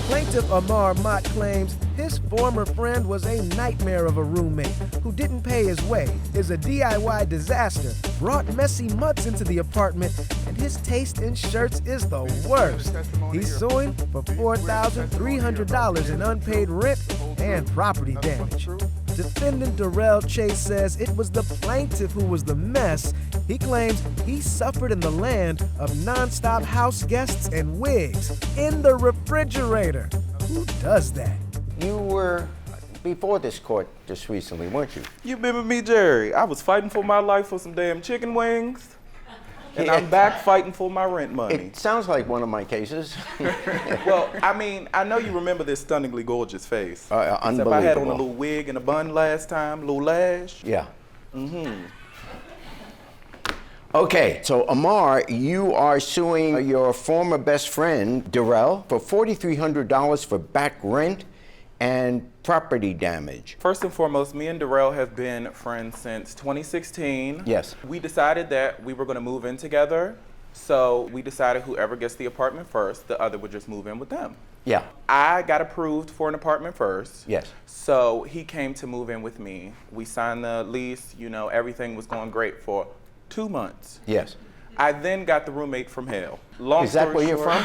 Plaintiff Amar Mott claims his former friend was a nightmare of a roommate who didn't pay his way, is a DIY disaster, brought messy mutts into the apartment, and his taste in shirts is the worst. He's suing for $4,300 in unpaid rent and property damage. Defendant Durrell Chase says it was the plaintiff who was the mess. He claims he suffered in the land of nonstop house guests and wigs in the refrigerator. Who does that? You were before this court just recently, weren't you? You remember me, Jerry? I was fighting for my life for some damn chicken wings. And I'm back fighting for my rent money. It sounds like one of my cases. Well, I mean, I know you remember this stunningly gorgeous face. Unbelievable. Except I had on a little wig and a bun last time, a little lash. Yeah. Okay, so Amar, you are suing your former best friend, Durrell, for $4,300 for back rent and property damage. First and foremost, me and Durrell have been friends since 2016. Yes. We decided that we were going to move in together. So we decided whoever gets the apartment first, the other would just move in with them. Yeah. I got approved for an apartment first. Yes. So he came to move in with me. We signed the lease, you know, everything was going great for 2 months. Yes. I then got the roommate from hell. Is that where you're from?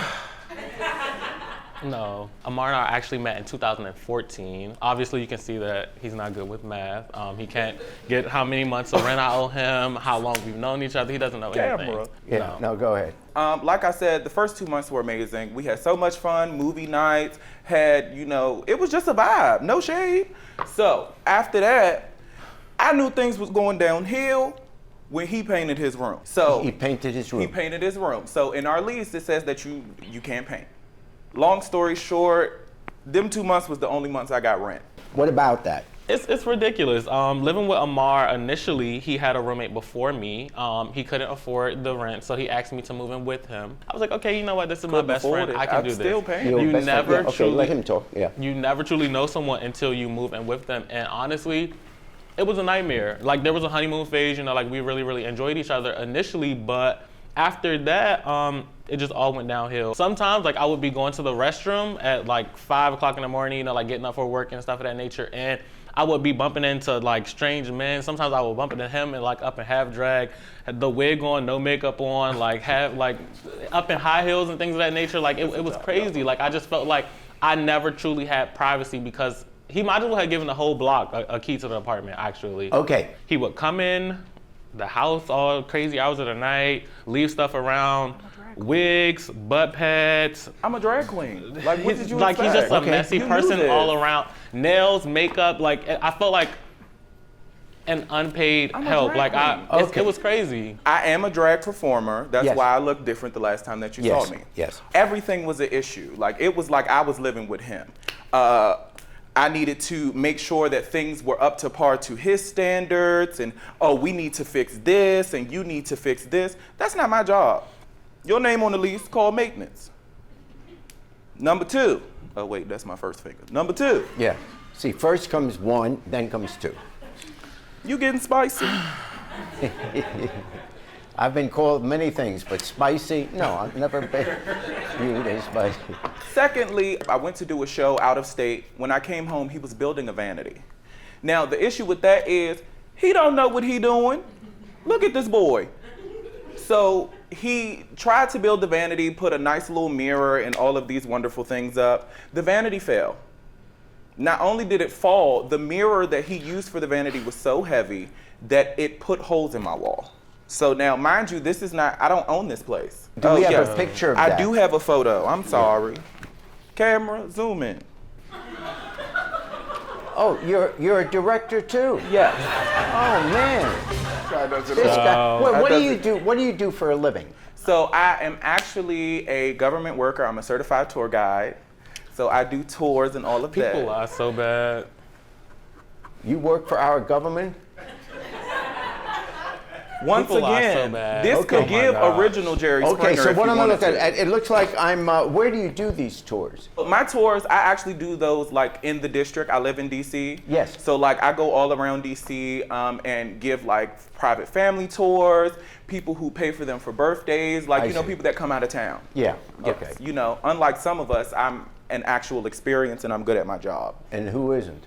No, Amar and I actually met in 2014. Obviously, you can see that he's not good with math. He can't get how many months of rent I owe him, how long we've known each other. He doesn't know anything. Yeah, no, go ahead. Like I said, the first 2 months were amazing. We had so much fun, movie nights, had, you know, it was just a vibe, no shade. So after that, I knew things was going downhill when he painted his room. So he painted his room. He painted his room. So in our lease, it says that you can't paint. Long story short, them 2 months was the only months I got rent. What about that? It's ridiculous. Living with Amar, initially, he had a roommate before me. He couldn't afford the rent, so he asked me to move in with him. I was like, okay, you know what? This is my best friend. I can do this. Still paying. Your You best friend? never Yeah, okay, truly let him talk. Yeah. You never truly know someone until you move in with them. And honestly, it was a nightmare. Like, there was a honeymoon phase, you know, like we really, really enjoyed each other initially, but after that, it just all went downhill. Sometimes, like, I would be going to the restroom at like 5 o'clock in the morning, you know, like getting up for work and stuff of that nature, and I would be bumping into like strange men. Sometimes I would bump into him and like up in half drag, had the wig on, no makeup on, like have like up in high heels and things of that nature. Like it was crazy. Like I just felt like I never truly had privacy because he might as well have given the whole block a key to the apartment, actually. Okay. He would come in the house all crazy hours of the night, leave stuff around, wigs, butt pads. I'm a drag queen. Like, what did you Like, expect? he's just a messy You knew person this. all around. Nails, makeup, like, I felt like an unpaid I'm a help. drag Like, queen. it was crazy. I am a drag performer. That's Yes. why I looked different the last time that you Yes, saw me. yes. Everything was an issue. Like, it was like I was living with him. I needed to make sure that things were up to par to his standards and, oh, we need to fix this and you need to fix this. That's not my job. Your name on the lease called maintenance. Number 2. Oh, wait, that's my first finger. Number 2. Yeah. See, first comes 1, then comes 2. You getting spicy? I've been called many things, but spicy? No, I've never been viewed as spicy. Secondly, I went to do a show out of state. When I came home, he was building a vanity. Now, the issue with that is he don't know what he doing. Look at this boy. So he tried to build the vanity, put a nice little mirror and all of these wonderful things up. The vanity fell. Not only did it fall, the mirror that he used for the vanity was so heavy that it put holes in my wall. So now, mind you, this is not, I don't own this place. Do we have a picture of that? I do have a photo. I'm sorry. Camera, zoom in. Oh, you're a director too? Yes. Oh man. This guy. What do you do? What do you do for a living? So I am actually a government worker. I'm a certified tour guide. So I do tours and all of that. People lie so bad. You work for our government? Once People lie again, so bad. this could Oh my give gosh. original Jerry Okay, Springer so if what you I'm wanted looking to. at, it looks like I'm. Where do you do these tours? My tours, I actually do those like in the district. I live in DC. Yes. So like I go all around DC and give like private family tours, people who pay for them for birthdays, like I you know, see. people that come out of town. Yeah. Yes. Okay. You know, unlike some of us, I'm an actual experience and I'm good at my job. And who isn't?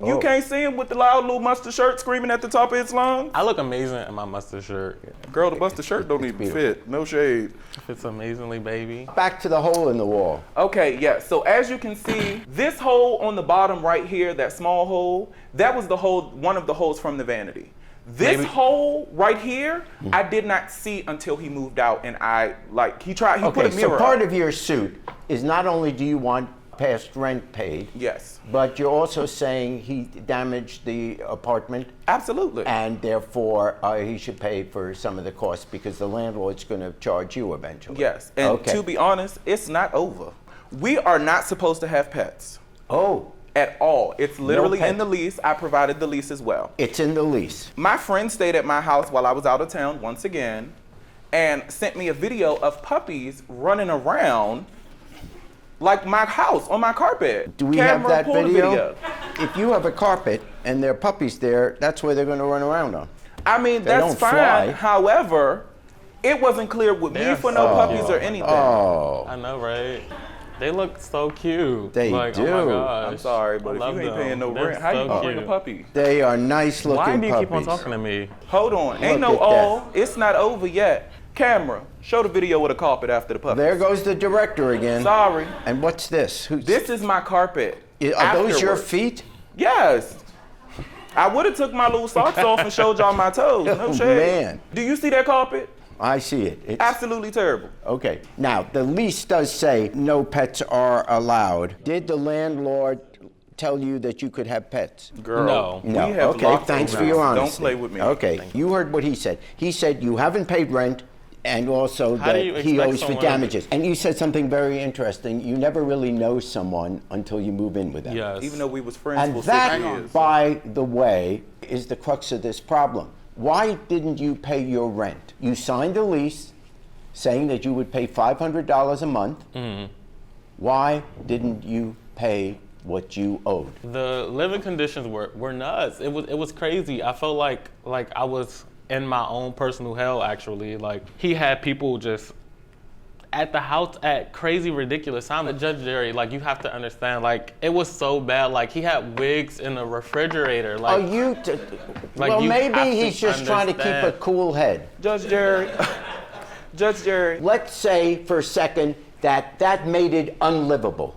You can't see him with the loud little mustard shirt screaming at the top of his lungs? I look amazing in my mustard shirt. Girl, the mustard shirt don't even fit. No shade. Fits amazingly, baby. Back to the hole in the wall. Okay, yeah, so as you can see, this hole on the bottom right here, that small hole, that was the hole, one of the holes from the vanity. This hole right here, I did not see until he moved out, and he put a mirror so part up. of your suit is not only do you want past rent paid, Yes. but you're also saying he damaged the apartment. Absolutely. And therefore, he should pay for some of the costs because the landlord's going to charge you eventually. Yes, and to be honest, it's not over. We are not supposed to have pets. Oh. At all. It's literally pet. in the lease. I provided the lease as well. It's in the lease. My friend stayed at my house while I was out of town once again and sent me a video of puppies running around like my house on my carpet. Do we have that video? If you have a carpet and there are puppies there, that's where they're going to run around on. I mean, They that's don't fine. fly. However, it wasn't clear with me They're for no so puppies or cute. anything. Oh. I know, right? They look so cute. They like, do. Oh my gosh. I'm sorry, but I if love you ain't them. paying no They're rent, how you so gonna bring a cute. puppy? They are nice looking Why puppies. do you keep on talking to me? Hold on, ain't no Look at all. It's not over yet. Camera, show the video with a carpet after the puppy. There goes the director again. Sorry. And what's this? This is my carpet. Are those your afterwards. feet? Yes. I would have took my little socks off and showed y'all my toes. No Oh, shade. man. Do you see that carpet? I see it. It's, Absolutely terrible. okay. Now, the lease does say no pets are allowed. Did the landlord tell you that you could have pets? Girl, No. No. we have Okay, locked thanks those for your houses. honesty. Don't play with me. Okay, you heard what he said. He said you haven't paid rent and also How do that you he expect owes for someone- damages. And you said something very interesting. You never really know someone until you move in with them. Yes. Even though we was friends And for 6 that, years. by the way, is the crux of this problem. Why didn't you pay your rent? You signed a lease saying that you would pay $500 a month. Why didn't you pay what you owed? The living conditions were nuts. It was crazy. I felt like I was in my own personal hell, actually. Like, he had people just at the house at crazy, ridiculous times. Judge Jerry, like, you have to understand, like, it was so bad. Like, he had wigs in the refrigerator. Like, Well, you maybe have to he's just trying to keep a understand. cool head. Judge Jerry. Judge Jerry. Let's say for a second that made it unlivable.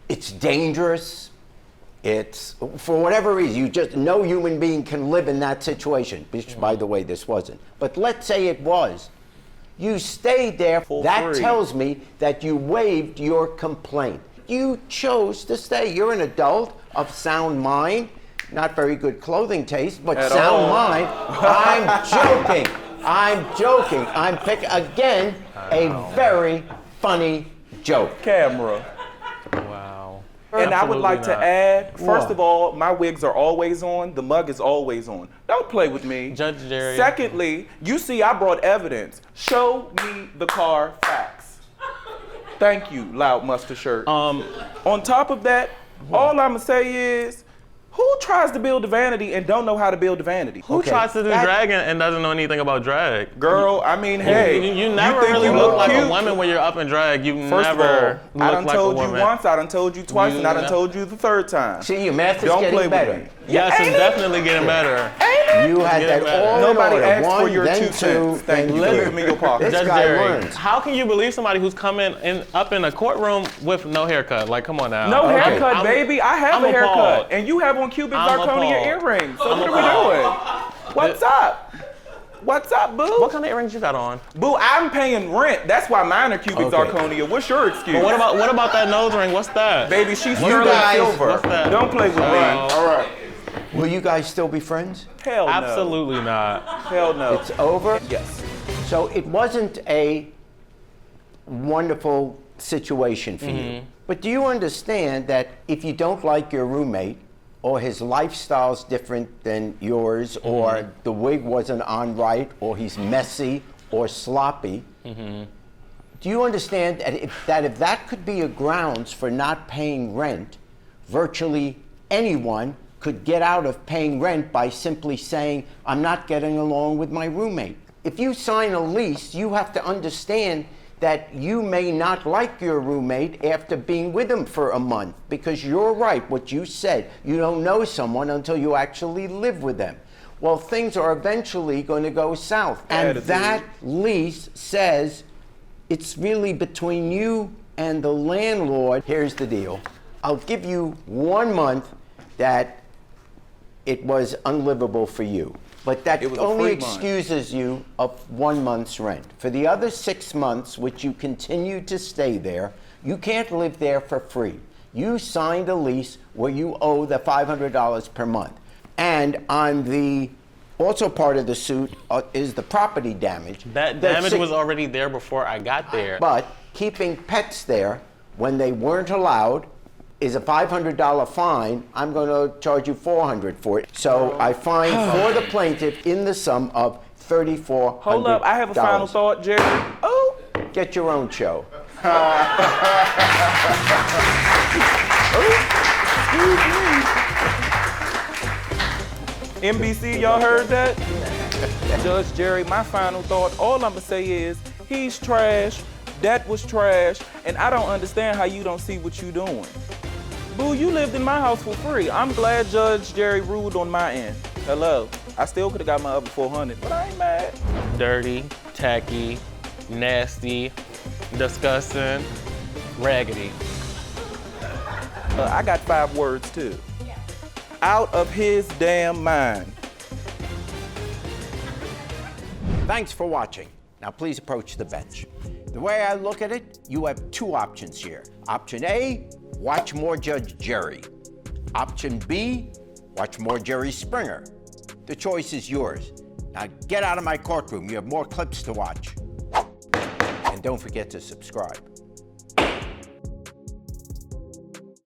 It's dangerous. It's, for whatever reason, no human being can live in that situation, which, by the way, this wasn't. But let's say it was. You stayed there. That free. tells me that you waived your complaint. You chose to stay. You're an adult of sound mind, not very good clothing taste, but At sound all. mind. I'm joking. I'm joking. I'm picking, again, a very funny joke. Camera. wow. And I would like Absolutely to add, first What? of all, my wigs are always on. The mug is always on. Don't play with me. Judge Jerry. Secondly, you see I brought evidence. Show me the car facts. Thank you, loud mustard shirt. On top of that, all I'ma say is, who tries to build a vanity and don't know how to build a vanity? Who tries to do drag and doesn't know anything about drag? Girl, I mean, hey, You never think really you look like cute? a woman when you're up in drag. You First of never all, I look done like a told you woman. once, I done told you twice, You and I done know. told you the third time. See, your math is Don't play getting with better. me. Yes, Ain't it's it? definitely getting better. You had Get that better. all Nobody in order. asked for One, your then 2 two, cents. Thank then you. three. Give me your pocket. This Judge guy Jerry, learns. how can you believe somebody who's coming up in a courtroom with no haircut? Like, come on now. No Okay. haircut, I'm- baby. I have I'm a haircut. appalled. And you have on cubic I'm zirconia appalled. earrings. So I'm what are we appalled. doing? What's up? What's up, boo? What kind of earrings you got on? Boo, I'm paying rent. That's why mine are cubic Okay. zirconia. What's your excuse? But what about that nose ring? What's that? Baby, she's sterling guys- silver. What's that? Don't play with me. Oh. All right. Will you guys still be friends? Hell no. Absolutely not. Hell no. It's over? Yes. So it wasn't a wonderful situation for you. But do you understand that if you don't like your roommate, or his lifestyle's different than yours, or the wig wasn't on right, or he's messy or sloppy, do you understand that if that could be a grounds for not paying rent, virtually anyone could get out of paying rent by simply saying, I'm not getting along with my roommate. If you sign a lease, you have to understand that you may not like your roommate after being with him for a month, because you're right, what you said, you don't know someone until you actually live with them. Well, things are eventually going to go south. And that lease says it's really between you and the landlord. Here's the deal. I'll give you 1 month that it was unlivable for you. But that only excuses you of 1 month's rent. For the other 6 months, which you continue to stay there, you can't live there for free. You signed a lease where you owe the $500 per month. And on the, also part of the suit is the property damage. That damage was already there before I got there. But keeping pets there when they weren't allowed is a $500 fine. I'm going to charge you $400 for it. So I fine for the plaintiff in the sum of $3,400. Hold up, I have a final thought, Jerry. Oh, get your own show. NBC, y'all heard that? Judge Jerry, my final thought, all I'm gonna say is, he's trash, that was trash, and I don't understand how you don't see what you doing. Boo, you lived in my house for free. I'm glad Judge Jerry ruled on my end. Hello. I still could have got my other $400, but I ain't mad. Dirty, tacky, nasty, disgusting, raggedy. I got 5 words too. Out of his damn mind. Thanks for watching. Now please approach the bench. The way I look at it, you have 2 options here. Option A, watch more Judge Jerry. Option B, watch more Jerry Springer. The choice is yours. Now get out of my courtroom. You have more clips to watch. And don't forget to subscribe.